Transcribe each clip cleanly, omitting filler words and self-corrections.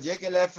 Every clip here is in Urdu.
JKLF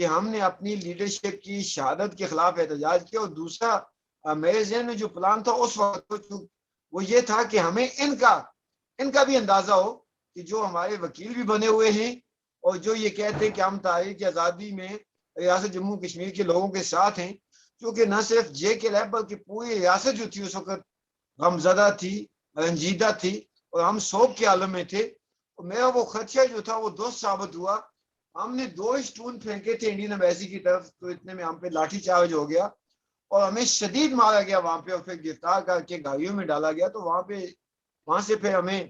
کہ ہم نے اپنی لیڈرشپ کی شہادت کے خلاف احتجاج کیا، اور دوسرا میرے ذہن میں جو پلان تھا اس وقت وہ یہ تھا کہ ہمیں ان کا بھی اندازہ ہو کہ جو ہمارے وکیل بھی بنے ہوئے ہیں اور جو یہ کہتے ہیں کہ ہم تحریک آزادی میں ریاست جموں کشمیر کے لوگوں کے ساتھ ہیں، کیونکہ نہ صرف جے کے لیب بلکہ پوری ریاست جو تھی اس وقت غمزدہ تھی، رنجیدہ تھی، اور ہم سوگ کے عالم میں تھے. اور میرا وہ خدشہ جو تھا وہ درست ثابت ہوا. ہم نے 2 اسٹون پھینکے تھے انڈین ایمبیسی کی طرف، تو اتنے میں ہم پہ لاٹھی چارج ہو گیا اور ہمیں شدید مارا گیا وہاں پہ، اور پھر گرفتار کر کے گاڑیوں میں ڈالا گیا. تو وہاں سے پھر ہمیں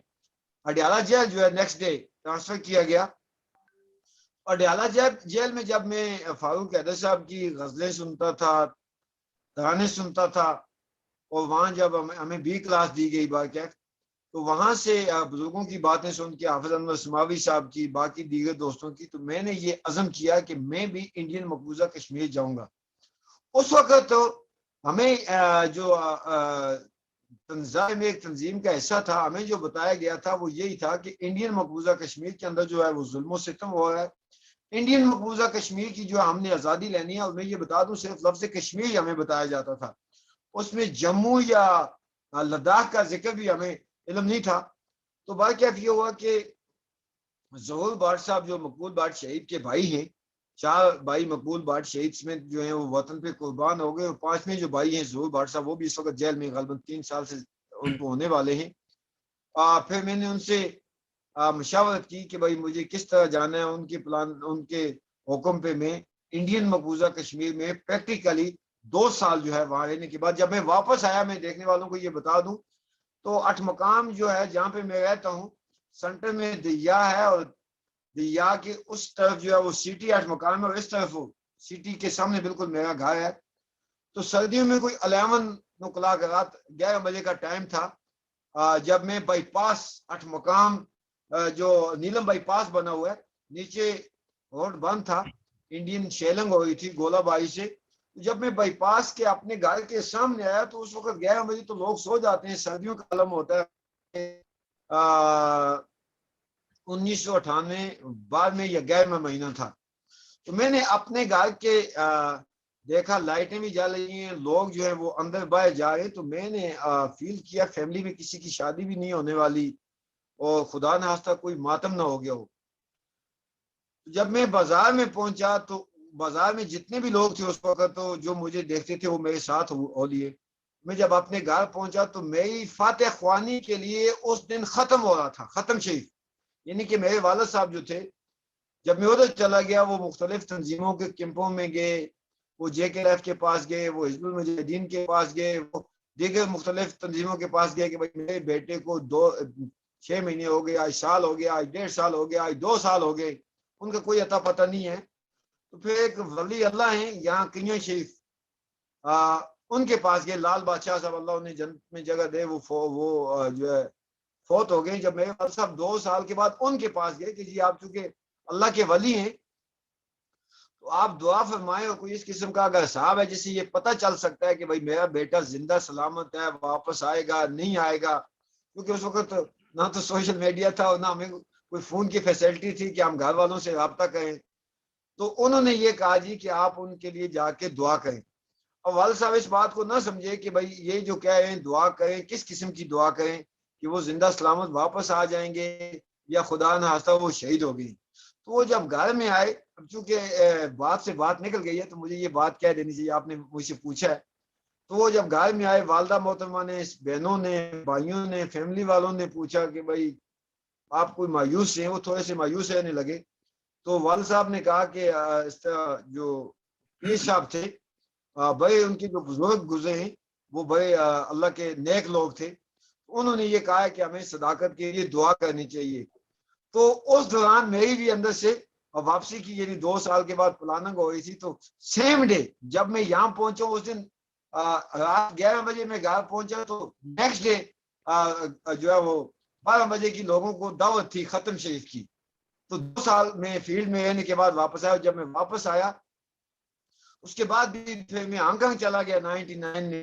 اڈیالہ جیل جو ہے نیکسٹ ڈے ٹرانسفر کیا گیا. اڈیالہ جیل میں جب میں فاروق حیدر صاحب کی غزلیں سنتا تھا، ترانے سنتا تھا، اور وہاں جب ہمیں بی کلاس دی گئی باقاعدہ، تو وہاں سے بزرگوں کی باتیں سن کے، حافظ انور سماوی صاحب کی، باقی دیگر دوستوں کی، تو میں نے یہ عزم کیا کہ میں بھی انڈین مقبوضہ کشمیر جاؤں گا. اس وقت تو ہمیں جو ایک تنظیم کا حصہ تھا، ہمیں جو بتایا گیا تھا وہ یہی تھا کہ انڈین مقبوضہ کشمیر کے اندر جو ہے وہ ظلم و ستم ہو رہا ہے. انڈین مقبوضہ کشمیر کی جو ہم نے آزادی لینی ہے، اور میں یہ بتا دوں صرف لفظ کشمیر ہمیں بتایا جاتا تھا، اس میں جموں یا لداخ کا ذکر بھی ہمیں علم نہیں تھا. تو واقعہ یہ ہوا کہ ظہور بھٹ صاحب جو مقبول بھٹ شہید کے بھائی ہیں، 4 بھائی مقبول بھٹ شہید میں جو ہیں وہ وطن پہ قربان ہو گئے، اور 5ویں جو بھائی ہیں ظہور بھٹ صاحب وہ بھی اس وقت جیل میں غالباً 3 سال سے ان کو ہونے والے ہیں. پھر میں نے ان سے مشاورت کی کہ بھائی مجھے کس طرح جانا ہے. ان کے حکم پہ میں انڈین مقبوضہ کشمیر میں پریکٹیکلی 2 سال جو ہے وہاں رہنے کے بعد جب میں واپس آیا، میں دیکھنے والوں کو یہ بتا دوں تو 8 مقام جو ہے جہاں پہ میں رہتا ہوں، سینٹر میں دیا ہے، اور دیا کے اس طرف جو ہے وہ سٹی 8 مقام ہے، اور اس طرف وہ سٹی کے سامنے بالکل میرا گھر ہے. تو سردیوں میں کوئی 11 رات 11 بجے کا ٹائم تھا، جب میں بائی پاس 8 مقام جو نیلم بائی پاس بنا ہوا ہے، نیچے روڈ بند تھا، انڈین شیلنگ ہو رہی تھی گولہ باری سے. جب میں بائی پاس کے اپنے گھر کے سامنے آیا تو اس وقت 11 بجے تو لوگ سو جاتے ہیں، سردیوں کا عالم ہوتا ہے. 1998 بعد میں یا 11واں مہینہ تھا. تو میں نے اپنے گھر کے دیکھا لائٹیں بھی جل رہی ہیں، لوگ جو ہے وہ اندر باہر جا رہے. تو میں نے فیل کیا فیملی میں کسی کی شادی بھی نہیں ہونے والی، اور خدا نہ خواستہ کوئی ماتم نہ ہو گیا ہو. جب میں بازار میں پہنچا تو بازار میں جتنے بھی لوگ تھے اس وقت، تو جو مجھے دیکھتے تھے وہ میرے ساتھ ہو لیے. میں جب اپنے گھر پہنچا تو میری فاتح خوانی کے لیے اس دن ختم ہو رہا تھا، ختم شریف. یعنی کہ میرے والد صاحب جو تھے، جب میں ادھر چلا گیا وہ مختلف تنظیموں کے کیمپوں میں گئے، وہ جے کے ایف کے پاس گئے، وہ حزب المجاہدین کے پاس گئے، وہ دیگر مختلف تنظیموں کے پاس گئے کہ بھائی میرے بیٹے کو 6 مہینے ہو گئے، آج سال ہو گیا، آج 1.5 سال ہو گیا، آج 2 سال ہو گئے، ان کا کوئی عطا پتہ نہیں ہے. تو پھر ایک ولی اللہ ہیں یہاں کنیا شریف، ان کے پاس گئے، لال بادشاہ صاحب اللہ انہیں جنت میں جگہ دے، وہ جو ہے فوت ہو گئے. جب میرے والد صاحب 2 سال کے بعد ان کے پاس گئے کہ جی آپ چونکہ اللہ کے ولی ہیں تو آپ دعا فرمائیں، اور کوئی اس قسم کا اگر صاحب ہے جس سے یہ پتہ چل سکتا ہے کہ بھائی میرا بیٹا زندہ سلامت ہے، واپس آئے گا نہیں آئے گا، کیونکہ اس وقت نہ تو سوشل میڈیا تھا اور نہ ہمیں کوئی فون کی فیسلٹی تھی کہ ہم گھر والوں سے رابطہ کریں. تو انہوں نے یہ کہا جی کہ آپ ان کے لیے جا کے دعا کریں. اور والد صاحب اس بات کو نہ سمجھے کہ بھائی یہ جو کہہ رہے ہیں دعا کریں، کس قسم کی دعا کریں کہ وہ زندہ سلامت واپس آ جائیں گے یا خدا نہ خواستہ وہ شہید ہو گئی. تو وہ جب گھر میں آئے، اب چونکہ بات سے بات نکل گئی ہے تو مجھے یہ بات کہہ دینی چاہیے، آپ نے مجھ سے پوچھا ہے. تو وہ جب گھر میں آئے، والدہ محترمہ نے، بہنوں نے، بھائیوں نے، فیملی والوں نے پوچھا کہ بھائی آپ کوئی مایوس ہیں، وہ تھوڑے سے مایوس رہنے لگے. تو والد صاحب نے کہا کہ اس طرح جو پیر صاحب تھے بڑے، ان کے جو بزرگ گزرے ہیں وہ بڑے اللہ کے نیک لوگ تھے، انہوں نے یہ کہا ہے کہ ہمیں صداقت کے لیے دعا کرنی چاہیے. تو اس دوران میری بھی اندر سے واپسی کی یعنی 2 سال کے بعد پلاننگ ہو رہی تھی. تو سیم ڈے جب میں یہاں پہنچا، اس دن رات 11 بجے میں گھر پہنچا، تو نیکسٹ ڈے جو ہے وہ 12 بجے کی لوگوں کو دعوت تھی ختم شریف کی. تو 2 سال میں فیلڈ میں رہنے کے بعد واپس آیا. جب میں واپس آیا اس کے بعد بھی پھر میں ہانگ کانگ چلا گیا 99 میں.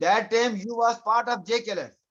that time you was part of JKLF।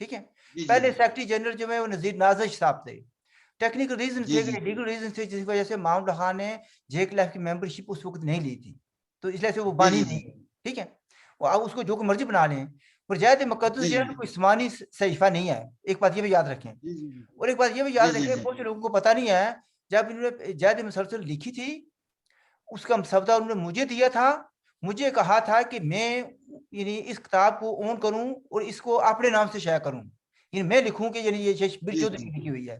ٹھیک ہے. جی پہلے جی سیکرٹری جنرل جو ہے وہ نذیر نازش صاحب تھے. ٹیکنیکل ریزن جی تھے, جی لیگل ریزن تھے جس وجہ سے محمد اللہ خان نے جے کے لیف کی ممبرشپ اس وقت نہیں لی تھی, تو اس لیے سے وہ جی بانی جی نہیں جی ہے. ٹھیک ہے, وہ اب اس کو جو مرضی بنا لیں. پر جہاد مقدس جی جو ہے جی کوئی عثمانی صحیفہ نہیں ہے, ایک بات یہ بھی یاد رکھیں. جی جی اور ایک بات یہ بھی جی یاد جی رکھیں, جی بہت سے لوگوں کو پتہ نہیں ہے, جب انہوں نے جہاد مسلسل لکھی تھی اس کا مسودہ انہوں نے مجھے دیا تھا, مجھے کہا تھا کہ میں یعنی اس کتاب کو اون کروں اور اس کو اپنے نام سے شائع کروں, یعنی میں لکھوں کہ یعنی یہ شبیر جی چودھری جی کی لکھی ہوئی ہے.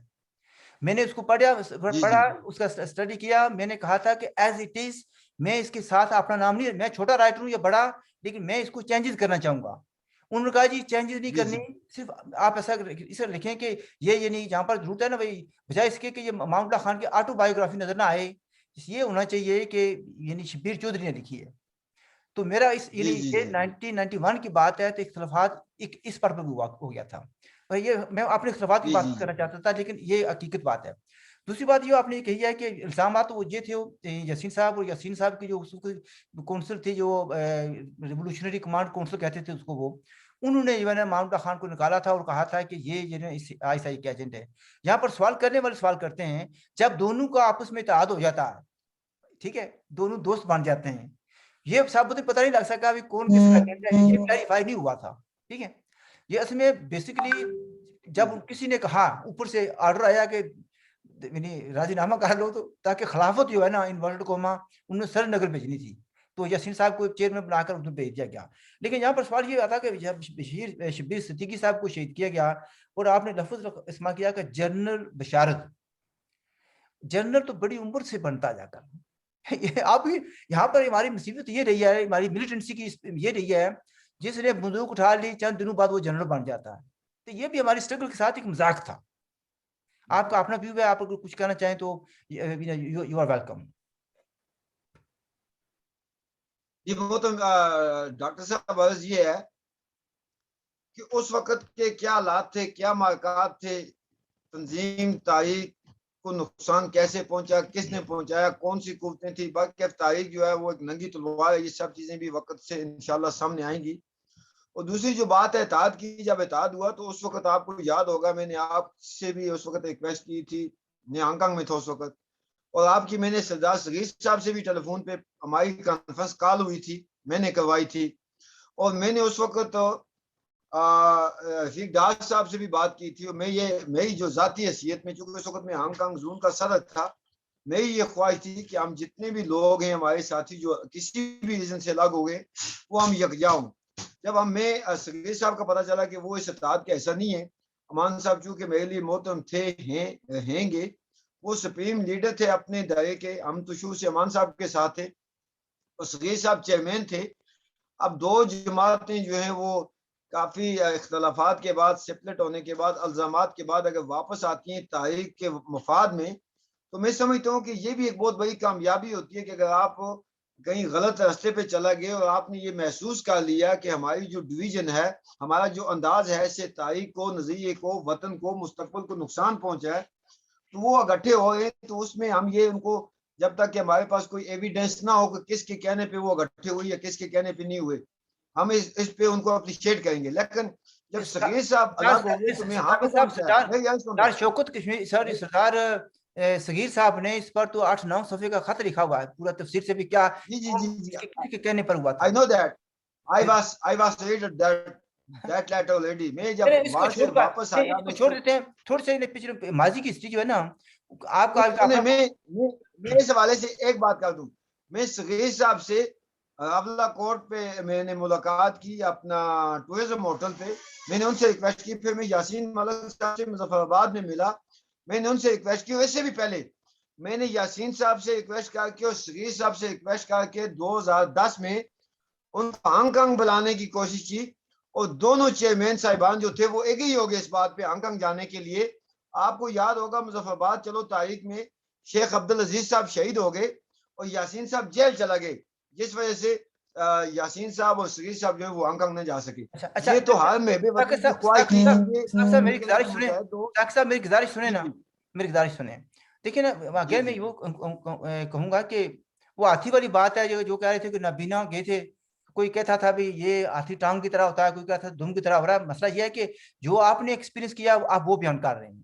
میں نے اس کو پڑھا, اس کا اسٹڈی کیا. میں نے کہا تھا کہ ایز اٹ از, میں اس کے ساتھ اپنا نام نہیں, میں چھوٹا رائٹر ہوں یا بڑا, لیکن میں اس کو چینجز کرنا چاہوں گا. انہوں نے کہا جی چینجز نہیں جی کرنی, صرف آپ ایسا لکھیں کہ یہ یعنی جہاں پر ضرورت ہے نا بھائی, بجائے اس کے کہ یہ محمد اللہ خان کی آٹو بایوگرافی نظر نہ آئے, یہ ہونا چاہیے کہ یعنی شبیر چودھری نے لکھی ہے. تو میرا اس جی یعنی جی یہ جی 1991 کی بات ہے, تو اختلافات اس پر بھی ہو گیا تھا. اور یہ میں اپنے اختلافات کی جی بات جی کرنا چاہتا تھا, لیکن یہ حقیقت بات ہے. دوسری بات یہ آپ نے کہی ہے کہ الزامات وہ یہ تھے یاسین صاحب, اور یاسین صاحب کی جو کونسل تھی, جو ریولوشنری کمانڈ کونسل کہتے تھے اس کو, وہ انہوں نے جو ہے نا محمد اللہ خان کو نکالا تھا اور کہا تھا کہ یہ جو ہے آئی کا ایجنٹ ہے. یہاں پر سوال کرنے والے سوال کرتے ہیں, جب دونوں کا آپس میں اتحاد ہو جاتا ہے, ٹھیک ہے, دونوں دوست بن جاتے ہیں, یہ سب پتہ نہیں لگ سکا ابھی کون کس کا ایجنٹ ہے, یہ کلیریفائی نہیں ہوا تھا. ٹھیک ہے, یہ اصل میں بیسیکلی جب کسی نے کہا, اوپر سے آرڈر آیا کہ راضی نامہ کر لو, تو تاکہ خلافت جو ہے نا انورٹڈ کوما انہوں نے سر نگر بھیجنی تھی, تو یاسین صاحب کو چیئرمین بنا کر ادھر بھیج دیا گیا. لیکن یہاں پر سوال یہ آتا کہ جب شبیر صدیقی صاحب کو شہید کیا گیا, اور آپ نے لفظ استعمال کیا کہ جنرل بشارت, جنرل تو بڑی عمر سے بنتا جا کر, آپ یہاں پر ہماری مصیبت یہ رہی ہے, ہماری ملیٹنسی کی یہ رہی ہے, جس نے بندوق اٹھا لی چند دنوں بعد وہ جنرل بن جاتا ہے. تو یہ بھی ہماری اسٹرگل کے ساتھ ایک مذاق تھا. آپ کا اپنا ویو ہے, آپ اگر کچھ کہنا چاہیں تو یو آر ویلکم. جی وہ تو ڈاکٹر صاحب عرض یہ ہے کہ اس وقت کے کیا حالات تھے, کیا معرکات تھے, تنظیم تاریخ کو نقصان کیسے پہنچا, کس نے پہنچایا, کون سی قوتیں تھیں. باقی تاریخ جو ہے وہ ایک ننگی تلوار ہے, یہ سب چیزیں بھی وقت سے انشاءاللہ سامنے آئیں گی. اور دوسری جو بات ہے اتحاد کی, جب اتحاد ہوا تو اس وقت آپ کو یاد ہوگا میں نے آپ سے بھی اس وقت ریکویسٹ کی تھی, میں ہانگ کانگ میں تھا اس وقت, اور آپ کی میں نے سردار صغیر صاحب سے بھی ٹیلی فون پہ ہماری کانفرنس کال ہوئی تھی, میں نے کروائی تھی. اور میں نے اس وقت رفیق ڈار صاحب سے بھی بات کی تھی. اور میں یہ میری جو ذاتی حیثیت میں, چونکہ اس وقت میں ہانگ کانگ زون کا صدر تھا, میری یہ خواہش تھی کہ ہم جتنے بھی لوگ ہیں ہمارے ساتھی جو کسی بھی ریزن سے الگ ہو گئے, وہ ہم یکجا ہوں. جب ہمیں صغیر صاحب کا پتہ چلا کہ وہ اس اتحاد کا ایسا نہیں ہے, امان صاحب چونکہ میرے لیے محترم تھے, ہیں گے, وہ سپریم لیڈر تھے اپنے دائرے کے, ہم تو شروع سے امان صاحب کے ساتھ تھے, اور صغیر صاحب چیئرمین تھے. اب دو جماعتیں جو ہیں وہ کافی اختلافات کے بعد, سپلٹ ہونے کے بعد, الزامات کے بعد اگر واپس آتی ہیں تاریخ کے مفاد میں, تو میں سمجھتا ہوں کہ یہ بھی ایک بہت بڑی کامیابی ہوتی ہے کہ اگر آپ کہیں غلط راستے پہ چلا گئے اور آپ نے یہ محسوس کر لیا کہ ہماری جو ڈویژن ہے, ہمارا جو انداز ہے, اس سے تاریخ کو, نظریے کو, وطن کو, مستقبل کو نقصان پہنچا ہے, تو وہ اکٹھے ہو گئے. تو اس میں ہم یہ ان کو, جب تک کہ ہمارے پاس کوئی ایویڈنس نہ ہو کہ کس کے کہنے پہ وہ اکٹھے ہوئے یا کس کے کہنے پہ نہیں ہوئے, ہم اس پہ ان کو اپریشیٹ کریں گے. لیکن جب صغیر صاحب الگ ہو گئے تو میں ہاں سردار شوکت کشمیر سر, سردار صغیر صاحب نے اس پر تو 8-9 صفحے کا خط لکھا ہوا ہے, پورا تفسیر سے بھی کیا کسی کے کہنے پر ہوا تھا. I know that. I was read that letter already. میں جب اس کو وہاں سے واپس آیا, اس کو چھوڑ دیتے ہیں, تھوڑے سے پچھلے ماضی کی ہسٹری جو ہے نا, آپ کا میں اس حوالے سے ایک بات کر دوں. میں صغیر صاحب سے ابلا کوٹ پہ میں نے ملاقات کی, اپنا ٹورزم ہوٹل پہ, میں نے ان سے ریکویسٹ کی. پھر میں یاسین ملک صاحب سے مظفر آباد میں ملا, میں نے ان سے ریکویسٹ کی. ویسے بھی پہلے میں نے یاسین صاحب سے ریکویسٹ کر کے اور صغیر صاحب سے ریکویسٹ کر کے 2010 میں ان کو ہانگ کانگ بلانے کی کوشش کی, اور دونوں چیئرمین صاحبان جو تھے وہ ایک ہی ہو گئے اس بات پہ ہانگ کانگ جانے کے لیے. آپ کو یاد ہوگا مظفر آباد چلو تاریخ میں شیخ عبدالعزیز صاحب شہید ہو گئے اور یاسین صاحب جیل چلا گئے, جس وجہ سے یاسین صاحب اور صغیر صاحب جو ہے وہ ہانگ کانگ نہ جا سکے. یہ تو ہر محب وطن کی خواہش تھی. میری گزارش سنیں, ڈاکٹر صاحب میری گزارش سنیں نا, میری گزارش سنیں. دیکھیں نا, اگین میں وہ کہوں گا کہ وہ ہاتھی والی بات ہے جو کہہ رہے تھے کہ نابینا گئے تھے, کوئی کہتا تھا بھی یہ ہاتھی ٹانگ کی طرح ہوتا ہے, کوئی کہتا تھا دم کی طرح ہو رہا ہے. مسئلہ یہ ہے کہ جو آپ نے ایکسپیرینس کیا آپ وہ بیان کر رہے ہیں.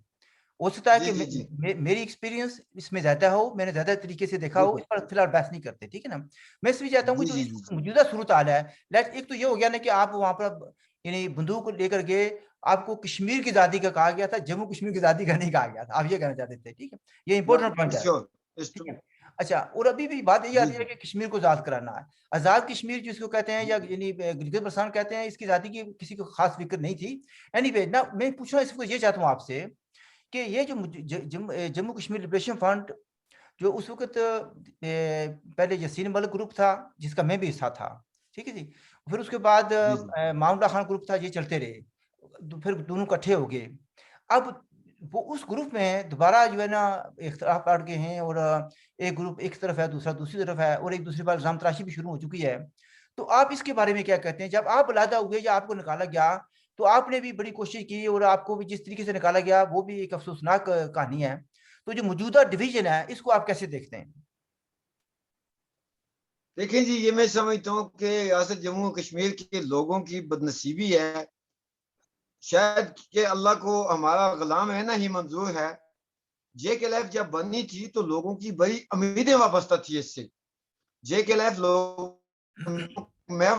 ہو سکتا ہے جی کہ جی جی میری ایکسپیرینس اس میں زیادہ ہو, میں نے زیادہ طریقے سے دیکھا ہو, بالکل اس پر فی الحال بحث نہیں کرتے, ٹھیک ہے نا. میں اس لیے چاہتا ہوں کہ جی جو جی اس جی جی موجودہ صورتحال ہے, ایک تو یہ ہو گیا نا کہ آپ وہاں پر یعنی بندوق لے کر گئے, آپ کو کشمیر کی آزادی کا کہا گیا تھا, جموں کشمیر کی آزادی کا نہیں کہا گیا تھا, آپ یہ کہنا چاہتے تھے, ٹھیک ہے, یہ امپورٹنٹ پوائنٹ ہے, شیور اٹس ٹھیک ٹرو. ہے. اچھا, اور ابھی بھی بات یہ جی آتی ہے جی کہ کشمیر کو آزاد کرانا ہے. آزاد کشمیر جس کو کہتے ہیں جی یا یعنی گلگت بلتستان کہتے ہیں, اس کی آزادی کی کسی کو خاص فکر نہیں تھی. اینی وے نا, میں پوچھنا اس کو یہ چاہتا ہوں آپ سے کہ یہ جو جموں کشمیر لبریشن فرنٹ جو اس وقت پہلے یسین ملک گروپ تھا جس کا میں بھی حصہ تھا, ٹھیک ہے جی, پھر اس کے بعد جی جی ماؤنٹا خان گروپ تھا, یہ چلتے رہے, پھر دونوں کٹھے ہو گئے. اب وہ اس گروپ میں دوبارہ جو ہے نا اختلاف پڑ گئے ہیں, اور ایک گروپ ایک طرف ہے, دوسرا دوسری طرف ہے, اور ایک دوسرے پر الزام تراشی بھی شروع ہو چکی ہے. تو آپ اس کے بارے میں کیا کہتے ہیں؟ جب آپ علیحدہ ہوئے یا آپ کو نکالا گیا تو آپ نے بھی بڑی کوشش کی, اور آپ کو بھی جس طریقے سے نکالا گیا وہ بھی ایک افسوسناک کہانی ہے. تو جو موجودہ ڈویژن ہے اس کو آپ کیسے دیکھتے ہیں؟ دیکھیں جی, یہ میں سمجھتا ہوں کہ ریاست جموں کشمیر کے لوگوں کی بدنصیبی ہے. شاید کہ اللہ کو ہمارا غلام ہے نا ہی منظور ہے. جے کے لیف جب بنی تھی تو لوگوں کی بڑی امیدیں وابستہ تھی اس سے. جے کے لیف لوگ میں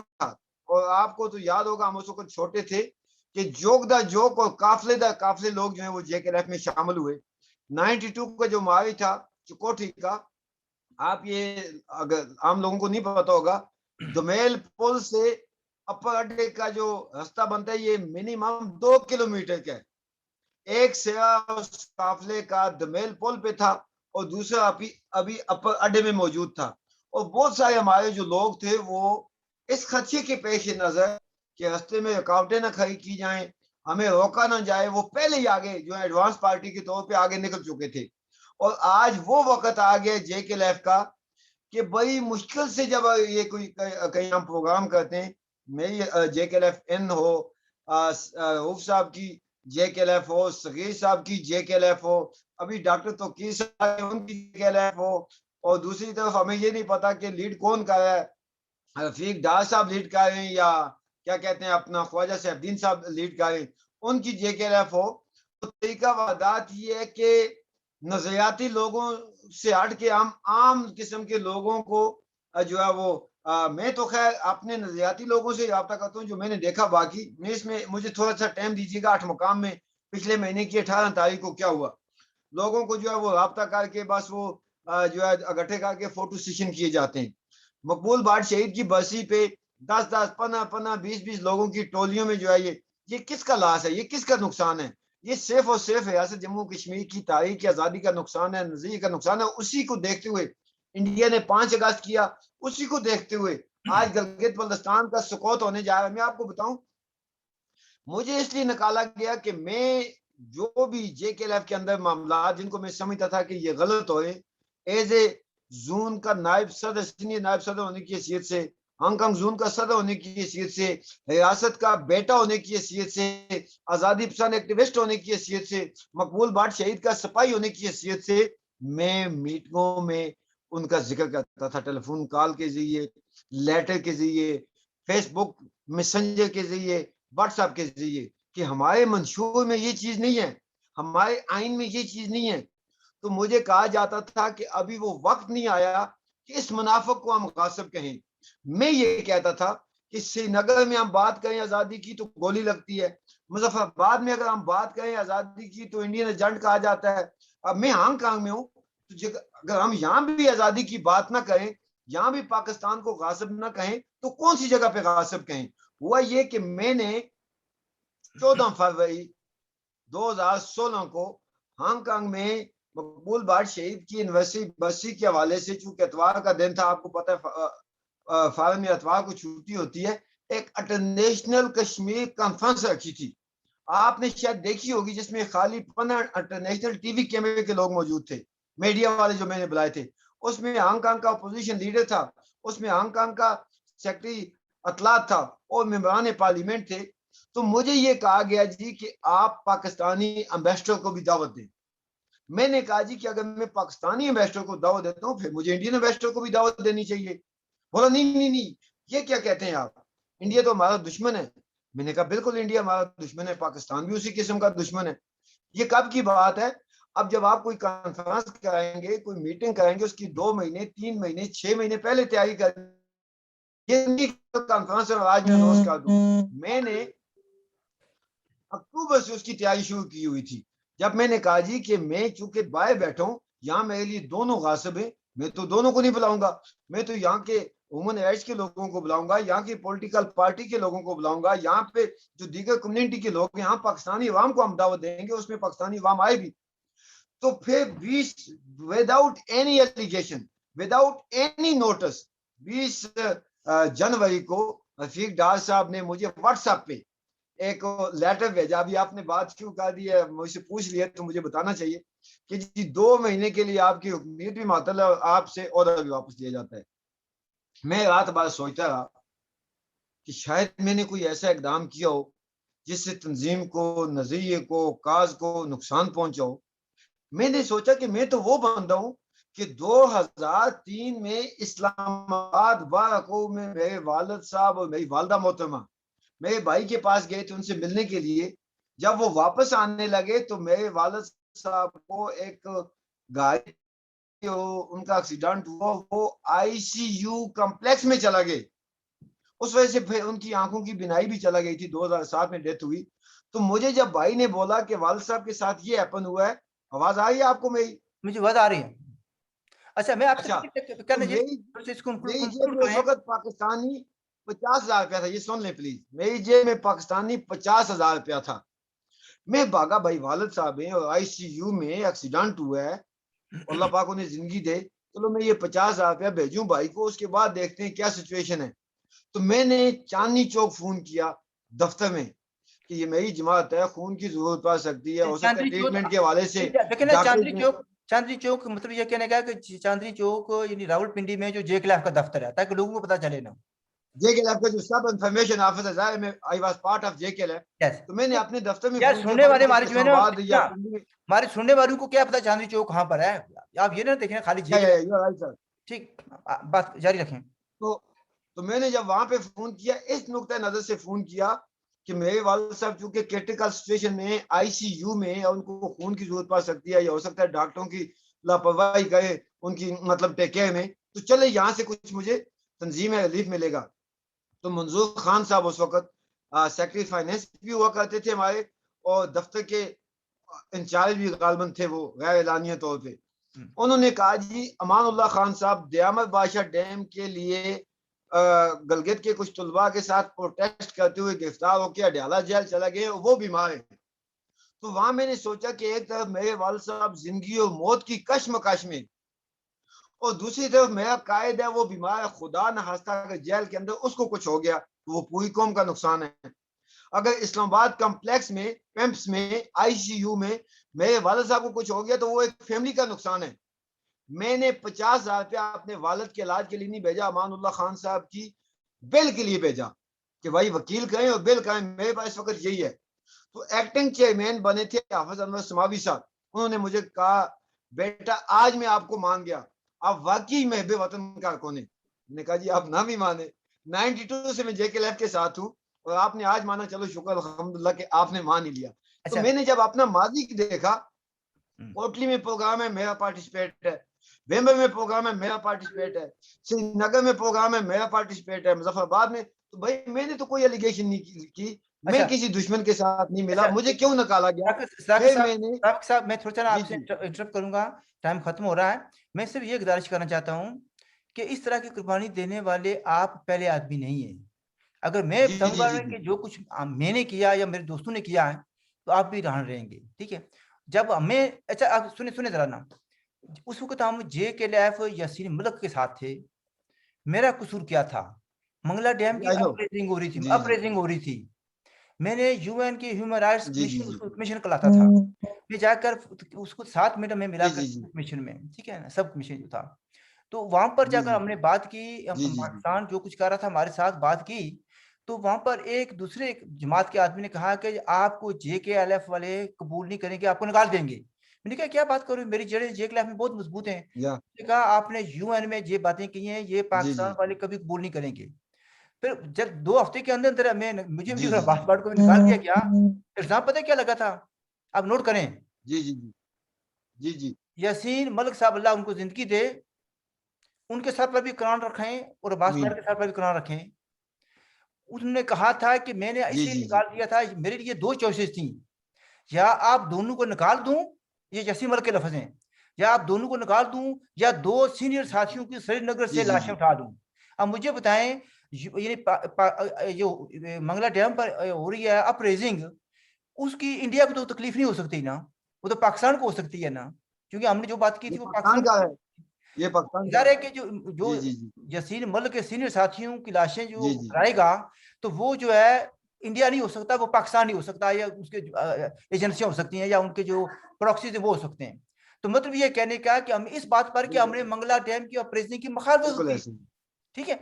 اور آپ کو تو یاد ہوگا, ہم اس وقت چھوٹے تھے کہ جوک دا جوک اور قافلے دا قافلے لوگ جو ہیں وہ جے کے لیف میں شامل ہوئے. 92 کا جو ماری تھا چکوٹھی کا, آپ یہ اگر عام لوگوں کو نہیں پتا ہوگا, دمیل پل سے اپر اڈے کا جو راستہ بنتا ہے یہ منیمم 2 کلومیٹر کا ہے. ایک سیاح قافلے کا دمیل پل پہ تھا اور دوسرا ابھی اپر اڈے میں موجود تھا. اور بہت سارے ہمارے جو لوگ تھے وہ اس خدشے کے پیش نظر کہ راستے میں رکاوٹیں نہ کھڑی کی جائیں, ہمیں روکا نہ جائے, وہ پہلے ہی آگے جو ایڈوانس پارٹی کے طور پہ آگے نکل چکے تھے. اور آج وہ وقت آ گیا جے کے لیف کا کہ بڑی مشکل سے جب یہ کوئی کہیں ہم پروگرام کرتے ہیں, میری جے کے لیف ان ہو, روف صاحب کی جے کے لیف ہو, صغیر صاحب کی جے کے لیف ہو, ابھی ڈاکٹر توقیر صاحب ان کی جے کے لیف ہو, اور دوسری طرف ہمیں یہ نہیں پتا کہ لیڈ کون کا ہے, رفیق ڈار صاحب لیڈ کر رہے ہیں یا کیا کہتے ہیں اپنا خواجہ سیف الدین صاحب لیڈ کر رہے ہیں, ان کی جے کے لیف ہو. تو طریقہ وادات یہ ہے کہ نظریاتی لوگوں سے ہٹ کے ہم عام قسم کے لوگوں کو جو ہے وہ میں تو خیر اپنے نظریاتی لوگوں سے رابطہ کرتا ہوں جو میں نے دیکھا. باقی میں اس میں مجھے تھوڑا سا ٹائم دیجیے گا. 8 مقام میں پچھلے مہینے کی 18 تاریخ کو کیا ہوا, لوگوں کو جو ہے وہ رابطہ کر کے بس وہ جو ہے اکٹھے کر کے فوٹو سیشن کیے جاتے ہیں. مقبول بھٹ شہید کی برسی پہ 10 15 20 لوگوں کی ٹولیوں میں جو ہے یہ کس کا لاس ہے, یہ کس کا نقصان ہے؟ یہ صرف اور صرف ریاست جموں کشمیر کی تاریخ کی آزادی کا نقصان ہے, نظریے کا نقصان ہے. اسی کو دیکھتے ہوئے انڈیا نے 5 اگست کیا, اسی کو دیکھتے ہوئے آج گلگت بلتستان کا سقوط ہونے جا رہا ہے. میں آپ کو بتاؤں, مجھے اس لیے نکالا گیا کہ میں جو بھی جے کے لیف کے اندر معاملات جن کو میں سمجھتا تھا کہ یہ غلط ہوئے, ایز اے زون کا نائب صدر, سینئر نائب صدر ہونے کی حیثیت سے, ہانگ کانگ زون کا صدر ہونے کی حیثیت سے, ریاست کا بیٹا ہونے کی حیثیت سے, آزادی پسند ایکٹیوسٹ ہونے کی حیثیت سے, مقبول بھٹ شہید کا سپاہی ہونے کی حیثیت سے, میں میٹنگوں میں ان کا ذکر کرتا تھا, ٹیلی فون کال کے ذریعے, لیٹر کے ذریعے, فیس بک میسنجر کے ذریعے, واٹس ایپ کے ذریعے, کہ ہمارے منشور میں یہ چیز نہیں ہے, ہمارے آئین میں یہ چیز نہیں ہے. تو مجھے کہا جاتا تھا کہ ابھی وہ وقت نہیں آیا کہ اس منافق کو ہم غاصب کہیں. میں یہ کہتا تھا کہ سری نگر میں ہم بات کریں آزادی کی تو گولی لگتی ہے, مظفر آباد میں اگر ہم بات کریں آزادی کی تو انڈین ایجنٹ کہا جاتا ہے. اب میں ہانگ کانگ میں ہوں, تو اگر ہم یہاں بھی آزادی کی بات نہ کریں, یہاں بھی پاکستان کو غاصب نہ کہیں, تو کون سی جگہ پہ غاصب کہیں؟ ہوا یہ کہ میں نے 14 فروری 2016 کو ہانگ کانگ میں مقبول بھٹ شہید کی یونیورسٹی برسی کے حوالے سے, چونکہ اتوار کا دن تھا, آپ کو پتہ ہے فارم میں اتوار کو چھٹی ہوتی ہے, ایک انٹرنیشنل کشمیر کانفرنس رکھی تھی. آپ نے شاید دیکھی ہوگی, جس میں خالی 15 انٹرنیشنل ٹی وی کیمرے کے لوگ موجود تھے, میڈیا والے جو میں نے بلائے تھے. اس میں ہانگ کانگ کا اپوزیشن لیڈر تھا, اس میں ہانگ کانگ کا سیکرٹری اطلاعات تھا, اور ممبران پارلیمنٹ تھے. تو مجھے یہ کہا گیا جی کہ آپ پاکستانی امبیسڈر کو بھی دعوت دیں. میں نے کہا جی کہ اگر میں پاکستانی امبیسڈر کو دعوت دیتا ہوں پھر مجھے انڈین امبیسڈر کو بھی دعوت دینی چاہیے. بولا نہیں نہیں نہیں, یہ کیا کہتے ہیں آپ, انڈیا تو ہمارا دشمن ہے. میں نے کہا بالکل انڈیا ہمارا دشمن ہے, پاکستان بھی اسی قسم کا دشمن ہے. یہ کب کی بات ہے؟ اب جب آپ کوئی کانفرنس کرائیں گے, کوئی میٹنگ کریں گے, اس کی 2 مہینے 3 مہینے 6 مہینے پہلے تیاری کریں. یہ کانفرنس آج میں روز کر دوں, میں نے اکتوبر سے اس کی تیاری شروع کی ہوئی تھی. جب میں نے کہا جی کہ میں چونکہ باہر بیٹھا ہوں, یہاں میرے لیے دونوں غاصب ہیں, میں تو دونوں کو نہیں بلاؤں گا, میں تو یہاں کے وومن رائٹس کے لوگوں کو بلاؤں گا, یہاں کی پولیٹیکل پارٹی کے لوگوں کو بلاؤں گا, یہاں پہ جو دیگر کمیونٹی کے لوگ ہیں, یہاں پاکستانی عوام کو ہم دعوت دیں گے, اس میں پاکستانی عوام آئے بھی. تو پھر 20 without any application, without any notice, 20 جنوری کو رفیق ڈار صاحب نے مجھے واٹس ایپ پہ ایک لیٹر بھیجا. ابھی آپ نے بات کیوں کر دی ہے, مجھ سے پوچھ لیا تو مجھے بتانا چاہیے کہ جی 2 مہینے کے لیے آپ کی حکمیت بھی معطل ہے اور آپ سے آرڈر بھی واپس لیا جاتا ہے. میں رات بار سوچتا رہا کہ شاید میں نے کوئی ایسا اقدام کیا ہو جس سے تنظیم کو, نظریے کو, کاز کو نقصان پہنچا ہو. میں نے سوچا کہ میں تو وہ بندہ ہوں کہ 2003 میں اسلام آباد بارکو میں میرے والد صاحب اور میری والدہ محترمہ میرے بھائی کے پاس گئے تھے ان سے ملنے کے لیے. جب وہ واپس آنے لگے تو میرے والد صاحب کو ایک گاڑی, ان کا ایکسیڈنٹ ہوا, وہ آئی سی یو کمپلیکس میں چلا گئے. اس وجہ سے پھر ان کی آنکھوں کی بینائی بھی چلا گئی تھی, 2007 میں ڈیتھ ہوئی. تو مجھے جب بھائی نے بولا کہ والد صاحب کے ساتھ یہ ہیپن ہوا ہے, آواز آ رہی ہے آپ کو میری؟ مجھے آواز آ رہی ہے. اچھا میں آپ سے اچھا, تو میری جیب میں اس وقت پاکستانی 50,000 روپیہ تھا. یہ سن لیں پلیز, میری جیب میں پاکستانی 50,000 روپیہ تھا. میں بھاگا, بھائی والد صاحب ہیں اور آئی سی یو میں ایکسیڈنٹ ہوا ہے, اللہ پاک انہیں زندگی دے, چلو میں یہ 50,000 روپیہ بھیجوں بھائی کو, اس کے بعد دیکھتے ہیں کیا سچویشن ہے. تو میں نے چاندنی چوک فون کیا دفتر میں کہ یہ میری جماعت ہے, خون کی ضرورت پڑ سکتی ہے, ہو سکتا ہے ٹریٹمنٹ کے حوالے سے چاندنی چوک مطلب یہ کہنے کا کہ چاندنی چوک یعنی راول پنڈی میں جو جے کلیف کا دفتر ہے, تاکہ لوگوں کو پتا چلے نا. جے کے لیف کا جو سب انفارمیشن آفیسر ہے, میں آئی واز پارٹ آف جے کے لیف. تو میں نے اپنے دفتر میں فون کیا, سننے والے ہمارے جو ہے اسلام نا, آباد یا ہمارے سننے والوں کو کیا پتا چاندنی چوک کہاں پر ہے. آپ یہ نہ دیکھیں خالی جے کے لیف. ٹھیک, بات جاری رکھیں. تو میں نے جب وہاں پہ فون کیا, اس نقطۂ نظر سے فون کیا کہ میرے والد صاحب چونکہ کریٹیکل سچویشن میں آئی سی یو میں, ان کو خون کی ضرورت پڑ سکتی ہے, یا ہو سکتا ہے ڈاکٹروں کی لاپرواہی کرے ان کی مطلب ٹیک کیئر میں, تو چلے یہاں سے کچھ مجھے تنظیم ریلیف ملے گا. تو منظور خان صاحب اس وقت سیکرٹری فائنینس بھی ہوا کرتے تھے ہمارے, اور دفتر کے انچارج بھی غالباً تھے وہ غیر اعلانیہ طور پہ. انہوں نے کہا جی امان اللہ خان صاحب دیامت بادشاہ ڈیم کے لیے گلگت کے کچھ طلباء کے ساتھ پروٹیسٹ کرتے ہوئے گرفتار ہو کے اڈیالہ جیل چلا گئے, وہ بیمار ہیں. تو وہاں میں نے سوچا کہ ایک طرف میرے والد صاحب زندگی اور موت کی کشمکش میں, اور دوسری طرف میرا قائد ہے وہ بیمار ہے, خدا نہ خواستہ اگر جیل کے اندر اس کو کچھ ہو گیا تو وہ پوری قوم کا نقصان ہے. اگر اسلام آباد کمپلیکس میں, پیمپس میں, آئی سی یو میں میرے والد صاحب کو کچھ ہو گیا تو وہ ایک فیملی کا نقصان ہے. میں نے 50,000 روپیہ اپنے والد کے علاج کے لیے نہیں بھیجا, امان اللہ خان صاحب کی بل کے لیے بھیجا کہ بھائی وکیل کریں اور بل کریں. میرے پاس اس وقت یہی ہے. تو ایکٹنگ چیئرمین بنے تھے حافظ انور سماوی صاحب, انہوں نے مجھے کہا بیٹا آج میں آپ کو مان گیا, آپ واقعی محب وطن کارکن ہیں. میں نے کہا جی آپ نہ بھی مانے, 92 سے میں جے کے لیف کے ساتھ ہوں, اور آپ نے آج مانا, چلو شکر الحمدللہ کہ آپ نے مان ہی لیا. تو میں نے جب اپنا ماضی دیکھا, کوٹلی میں پروگرام ہے میرا پارٹیسپیٹ ہے, ویمبر میں پروگرام ہے میرا پارٹیسپیٹ ہے, سری نگر میں پروگرام ہے میرا پارٹیسپیٹ ہے, مظفر آباد میں, تو بھائی میں نے تو کوئی الیگیشن نہیں کی, میں کسی دشمن کے ساتھ نہیں ملا, مجھے کیوں نکالا گیا. صاحب میں تھوڑا سا آپ سے انٹرپٹ کروں گا, ٹائم ختم ہو رہا ہے. میں صرف یہ گزارش کرنا چاہتا ہوں کہ اس طرح کی قربانی دینے والے آپ پہلے آدمی نہیں ہیں. اگر میں بتاؤں گا کہ جو کچھ میں نے کیا یا میرے دوستوں نے کیا ہے تو آپ بھی رہیں گے. ٹھیک ہے, جب ہمیں, اچھا آپ سنیں ذرا نا, اس وقت ہم جے کے لیف یاسین ملک کے ساتھ تھے. میرا قصور کیا تھا؟ منگلا ڈیم کی اپریزنگ ہو رہی تھی. میں نے یو این کے ہیومن رائٹس کمیشن کو لاتا تھا, میں جا کر اس کو 7 منٹ میں ملا کر کمیشن میں, ٹھیک ہے نا, سب کمیشن جو تھا, تو وہاں پر جا کر ہم نے بات کی, پاکستان جو کچھ کر رہا تھا ہمارے ساتھ بات کی, تو وہاں پر ایک دوسرے جماعت کے آدمی نے کہا کہ آپ کو جے کے ایل ایف والے قبول نہیں کریں گے, آپ کو نکال دیں گے. میں نے کہا کیا بات کروں, میری جڑیں جے کے ایل ایف میں بہت مضبوط ہیں. کہا آپ نے یو این میں یہ باتیں کی ہیں, یہ پاکستان والے کبھی قبول نہیں کریں گے. پھر جب 2 ہفتے کے اندر مجھے بھی جی جی پاسپورٹ کو نکال دیا گیا. الزام پتہ ہے کیا لگا تھا؟ اب نوٹ کریں. جی جی جی جی جی یاسین ملک صاحب اللہ ان کو زندگی دے, ان کے سر پر بھی قرآن رکھیں اور عباس آمین. بھائی کے سر پر بھی قرآن رکھیں. انہوں نے کہا تھا کہ میں نے جی ایسے جی جی نکال دیا تھا, میرے لیے 2 چوائسیز تھیں, یا آپ دونوں کو نکال دوں, یہ یاسین ملک کے لفظ ہیں, یا آپ دونوں کو نکال دوں یا 2 سینئر ساتھیوں کی سری نگر جی سے جی لاشیں جی اٹھا دوں. اب مجھے بتائیں, یعنی جو منگلا ڈیم پر ہو رہی ہے اپریزنگ, اس کی انڈیا کو تو تکلیف نہیں ہو سکتی نا, وہ تو پاکستان کو ہو سکتی ہے نا, کیونکہ ہم نے جو بات کی یہ تھی وہ پاکستان پاکستان کا کو. ہے, یہ پاکستان کا ظاہر ہے. ہے کہ جو جی جی جی یاسین ملک کے سینئر ساتھیوں کی لاشیں جو جی جی کرائے گا, تو وہ جو ہے انڈیا نہیں ہو سکتا, وہ پاکستان نہیں ہو سکتا, یا اس کے ایجنسیاں ہو سکتی ہیں, یا ان کے جو پراکسیز ہیں وہ ہو سکتے ہیں. تو مطلب یہ کہنے کا کہ ہم اس بات پر کہ ہم نے منگلا ڈیم کی اپریزنگ کی مخالفت بالکل کی, ایسے ہی. ٹھیک ہے,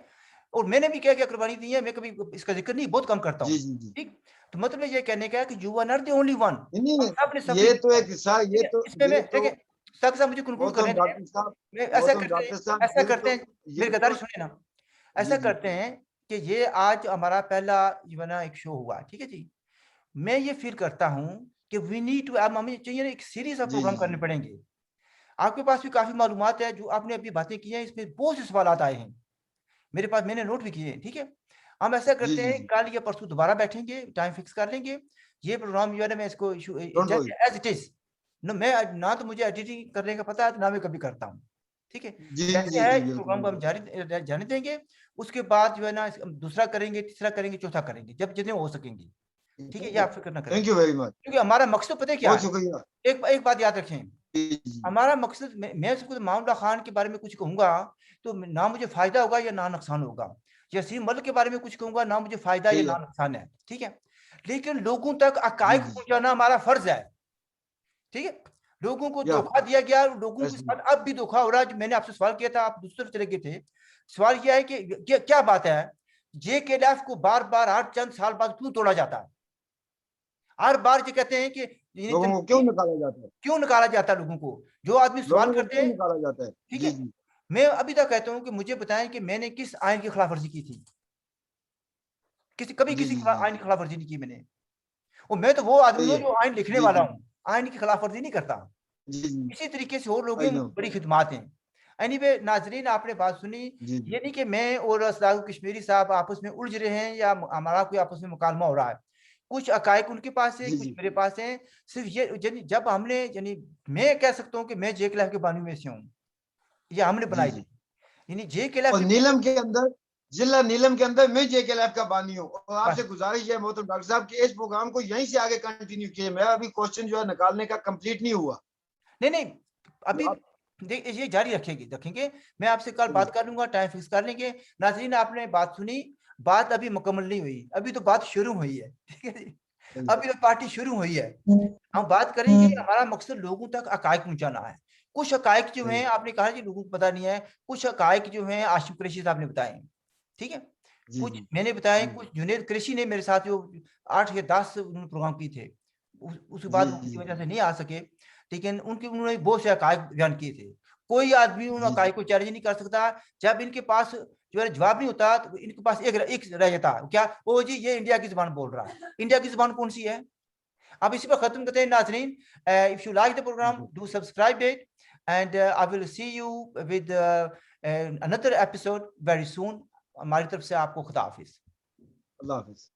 اور میں نے بھی کیا قربانی دی ہے, میں کبھی اس کا ذکر نہیں, بہت کم کرتا ہوں, جی جی جی ٹھیک. تو مطلب یہ کہنے کا ہے کہ you are not the only one, نہیں ہم سب نے یہ سفرنگ تو کی ہے, ایک حصہ, ٹھیک ہے. اس میں یہ تو دیکھیں سب سے مجھے کنکلوڈ کرنے محترم دیں. ڈاکٹر صاحب, میں محترم ڈاکٹر صاحب, ایسا کرتے ہیں, یہ میری تو گزارش سنیں نا, جی ایسا جی کرتے ہیں کہ یہ آج ہمارا پہلا ایک شو ہوا, ٹھیک ہے جی. میں یہ فیل کرتا ہوں کہ وی نیڈ ٹو, اب ہمیں چاہیے ایک سیریز آف جی جی پروگرام کرنے پڑیں گے. آپ کے پاس بھی کافی معلومات ہے, جو آپ نے ابھی باتیں کی ہیں, اس میں بہت سے سوالات آئے ہیں میرے پاس, میں نے نوٹ بھی کیے ہیں, ٹھیک ہے. ہم ایسا جی کرتے جی ہیں, جی کل یا پرسوں دوبارہ بیٹھیں گے, ٹائم فکس کر لیں گے. یہ پروگرام جو ہے نا, میں اس کو ڈونٹ ورری. ایز اٹ از, میں نہ تو مجھے ایڈیٹنگ کرنے کا پتہ ہے, نہ میں کبھی کرتا ہوں, ٹھیک ہے. جی جیسے جی ہے جی اس بالکل پروگرام کو ہم بالکل. جانے دیں گے. اس کے بعد جو ہے نا دوسرا کریں گے, تیسرا کریں گے, چوتھا کریں گے, جب جتنے ہو سکیں گے, ٹھیک ہے. یہ آپ فکر نہ کریں, تھینک یو ویری مچ, کیونکہ ہمارا مقصد پتہ ہے کیا بہت ہے. شکریہ. ایک بات یاد رکھیں, جی جی ہمارا مقصد, میں اس کو معاملہ خان کے بارے میں کچھ کہوں گا تو نہ مجھے فائدہ ہوگا یا نہ نقصان ہوگا. یاسین ملک کے بارے میں کچھ کہوں گا, نہ مجھے فائدہ یا ٹھیک ہے. نہ نقصان ہے, ٹھیک ہے. لیکن لوگوں تک جی حقائق جی پہنچانا ہمارا فرض ہے, ٹھیک ہے. لوگوں کو یا دھوکہ دیا گیا, لوگوں کے ایسے ہی. ساتھ اب بھی دھوکہ ہو رہا ہے. میں نے آپ سے سوال کیا تھا, آپ دوسری طرف چلے گئے تھے. سوال یہ ہے کہ کیا بات ہے, جے کے ایل ایف کو بار بار ہر چند سال بعد کیوں توڑا جاتا ہے؟ ہر بار یہ کہتے ہیں کہ لوگوں کو کیوں نکالا جاتا ہے, کیوں نکالا جاتا ہے لوگوں کو, جو آدمی سوال لوگوں کو کرتے کیوں ہیں, نکالا جاتا ہے. ٹھیک جی ہے. جی میں ابھی تک کہتا ہوں کہ مجھے بتائیں کہ میں نے کس آئین کی خلاف ورزی کی تھی. کبھی جی کسی جی جی آئین کی خلاف ورزی نہیں کی میں نے. اور میں تو وہ آدمی صحیح ہوں ہے. جو آئین لکھنے جی والا جی ہوں, آئین کی خلاف ورزی نہیں کرتا. جی جی اسی طریقے سے اور لوگ آئی ہیں, نو. بڑی خدمات ہیں. اینی وے ناظرین, آپ نے بات سنی. جی جی یہ نہیں کہ میں اور اسداد کشمیری صاحب آپس میں الجھ رہے ہیں یا ہمارا کوئی آپس میں مکالمہ ہو رہا ہے. کچھ حقائق ان کے پاس ہے, جی کچھ جی میرے پاس ہیں. صرف یہ جب ہم نے, یعنی میں کہہ سکتا ہوں کہ میں جے کے لیف کے بانیوں میں سے ہوں, یہ ہم نے جی بنائی جی. تھی. یعنی جے کے لیف اور کی نیلم کے اندر, ضلع نیلم کے اندر میں جے کے لیف کا بانی ہوں. اور آپ سے بس, گزارش ہے محترم ڈاکٹر صاحب کہ اس پروگرام کو یہیں سے آگے کنٹینیو کیے. میرا ابھی کوشچن جو ہے نکالنے کا کمپلیٹ نہیں ہوا. نہیں ابھی آپ یہ جاری رکھیں گے. میں آپ سے کل بات کر لوں گا, ٹائم فکس کر لیں گے. ناظرین, آپ نے بات سنی, بات ابھی مکمل نہیں ہوئی, ابھی تو بات شروع ہوئی ہے, ٹھیک ہے جی. ابھی تو پارٹی شروع ہوئی ہے. ہم بات کریں گے, ہمارا مقصد لوگوں تک حقائق پہنچانا ہے. کچھ حقائق جو ہیں, آپ نے کہا کہ لوگوں کو پتہ نہیں ہے, کچھ حقائق جو ہیں آصف قریشی صاحب نے بتائے ہیں, ٹھیک ہے. جی کچھ جی میں نے بتائے, جی کچھ جنید قریشی نے میرے ساتھ جو 8 یا 10 پروگرام کی تھے, اس کے بعد جی ان کی جی وجہ سے نہیں آ سکے, لیکن انہوں نے بہت سے حقائق بیان کیے تھے. کوئی آدمی ان جی جی حقائق کو چیلنج نہیں کر سکتا. جب ان کے پاس جو ہے جواب نہیں ہوتا, تو ان کے پاس ایک رہ جاتا, کیا وہ جی یہ انڈیا کی زبان بول رہا ہے. انڈیا کی زبان کون سی ہے؟ اب اسی پر ختم کرتے ہیں ناظرین. If you like the program, do subscribe it, and I will see you with another episode very soon. ہماری طرف سے آپ کو خدا حافظ. اللہ حافظ.